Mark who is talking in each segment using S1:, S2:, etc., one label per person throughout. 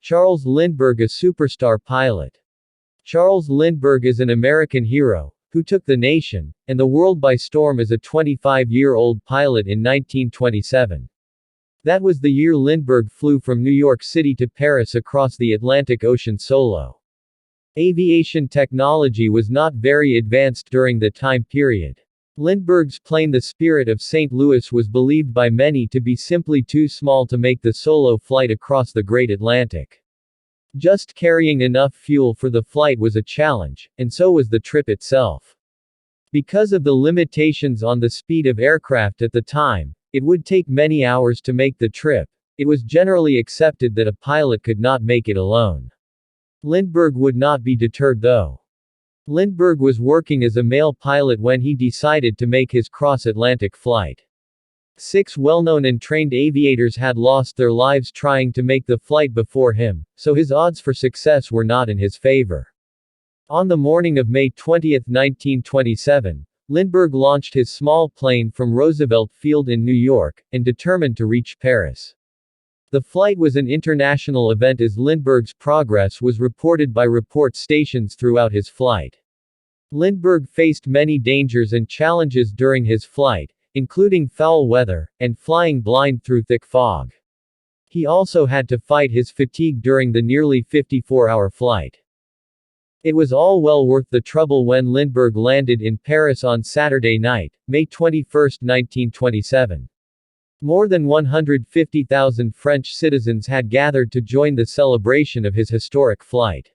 S1: Charles Lindbergh, a superstar pilot. Charles Lindbergh is an American hero who took the nation and the world by storm as a 25-year-old pilot in 1927. That was the year Lindbergh flew from New York City to Paris across the Atlantic Ocean solo. Aviation technology was not very advanced during the time period. Lindbergh's plane, the Spirit of St. Louis, was believed by many to be simply too small to make the solo flight across the Great Atlantic. Just carrying enough fuel for the flight was a challenge, and so was the trip itself. Because of the limitations on the speed of aircraft at the time, it would take many hours to make the trip. It was generally accepted that a pilot could not make it alone. Lindbergh would not be deterred though. Lindbergh was working as a male pilot when he decided to make his cross-Atlantic flight. 6 well-known and trained aviators had lost their lives trying to make the flight before him, so his odds for success were not in his favor. On the morning of May 20, 1927, Lindbergh launched his small plane from Roosevelt Field in New York, and determined to reach Paris. The flight was an international event as Lindbergh's progress was reported by report stations throughout his flight. Lindbergh faced many dangers and challenges during his flight, including foul weather, and flying blind through thick fog. He also had to fight his fatigue during the nearly 54-hour flight. It was all well worth the trouble when Lindbergh landed in Paris on Saturday night, May 21, 1927. More than 150,000 French citizens had gathered to join the celebration of his historic flight.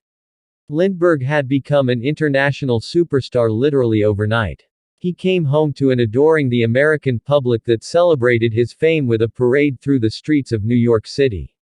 S1: Lindbergh had become an international superstar literally overnight. He came home to an adoring the American public that celebrated his fame with a parade through the streets of New York City.